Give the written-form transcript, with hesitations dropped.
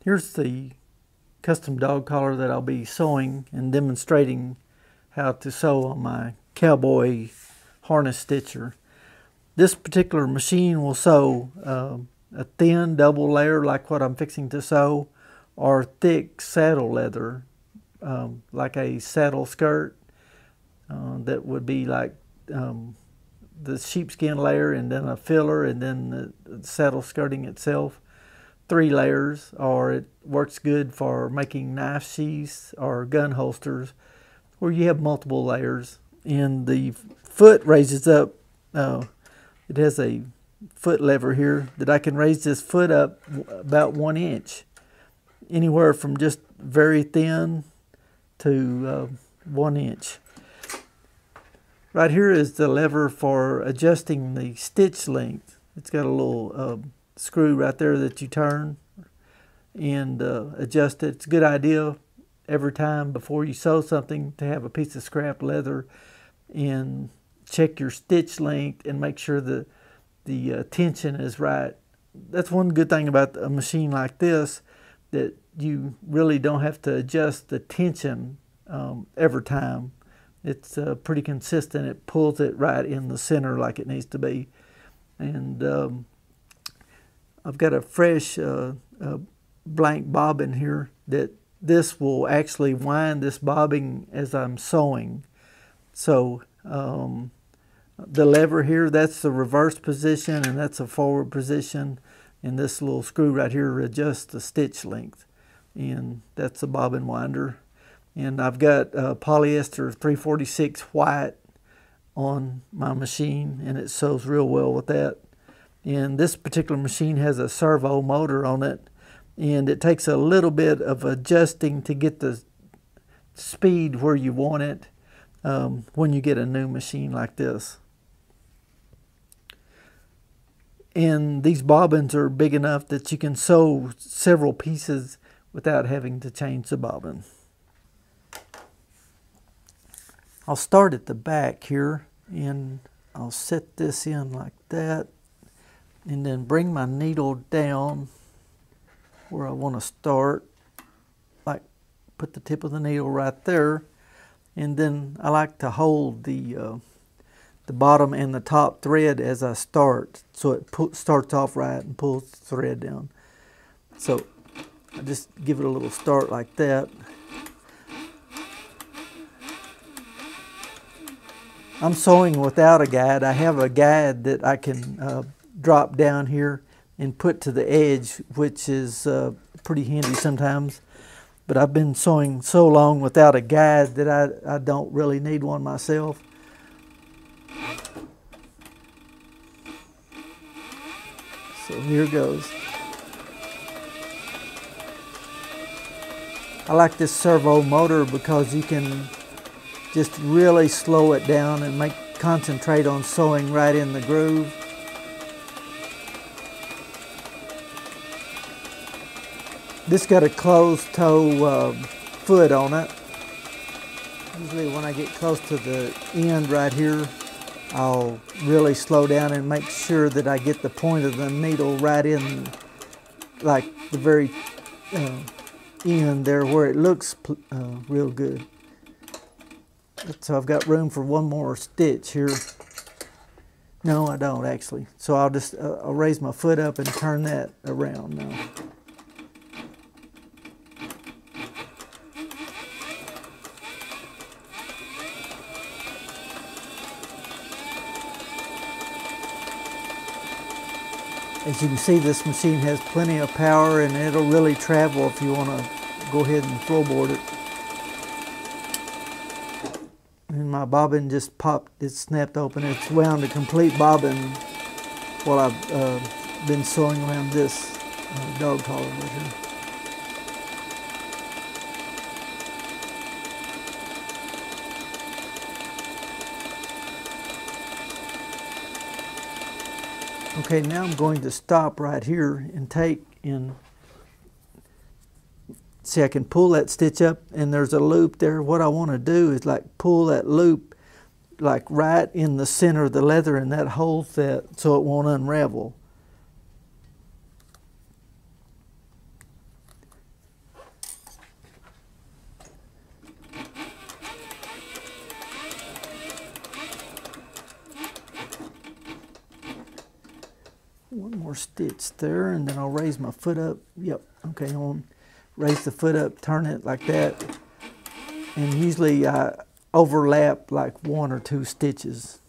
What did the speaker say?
Here's the custom dog collar that I'll be sewing and demonstrating how to sew on my Cowboy harness stitcher. This particular machine will sew a thin double layer like what I'm fixing to sew, or thick saddle leather like a saddle skirt that would be like the sheepskin layer and then a filler and then the saddle skirting itself. 3 layers, or it works good for making knife sheaths or gun holsters where you have multiple layers. And the foot raises up, it has a foot lever here that I can raise this foot up about 1 inch, anywhere from just very thin to 1 inch. Right here is the lever for adjusting the stitch length. It's got a little screw right there that you turn and adjust it. It's a good idea every time before you sew something to have a piece of scrap leather and check your stitch length and make sure that the tension is right. That's one good thing about a machine like this, that you really don't have to adjust the tension every time. It's pretty consistent. It pulls it right in the center like it needs to be. And I've got a fresh blank bobbin here that this will actually wind this bobbin as I'm sewing. So the lever here, that's the reverse position and that's a forward position, and this little screw right here adjusts the stitch length, and that's the bobbin winder. And I've got polyester 346 white on my machine, and it sews real well with that. And this particular machine has a servo motor on it, and it takes a little bit of adjusting to get the speed where you want it when you get a new machine like this. And these bobbins are big enough that you can sew several pieces without having to change the bobbin. I'll start at the back here, and I'll set this in like that, and then bring my needle down where I want to start, like put the tip of the needle right there, and then I like to hold the bottom and the top thread as I start, so it starts off right and pulls the thread down. So I just give it a little start like that. I'm sewing without a guide. I have a guide that I can drop down here and put to the edge, which is pretty handy sometimes. But I've been sewing so long without a guide that I don't really need one myself. So here goes. I like this servo motor because you can just really slow it down and concentrate on sewing right in the groove. This got a closed toe foot on it. Usually when I get close to the end right here, I'll really slow down and make sure that I get the point of the needle right in, like the very end there where it looks real good. So I've got room for one more stitch here. No, I don't actually. So I'll just I'll raise my foot up and turn that around now. As you can see, this machine has plenty of power, and it'll really travel if you want to go ahead and floorboard it. And my bobbin just popped, it snapped open. It's wound a complete bobbin while I've been sewing around this dog collar right here. Okay, now I'm going to stop right here and see, I can pull that stitch up and there's a loop there. What I want to do is like pull that loop like right in the center of the leather, and that holds that so it won't unravel. more stitch there, and then I'll raise my foot up. Yep, okay, I'll raise the foot up, turn it like that, and usually I overlap like 1 or 2 stitches.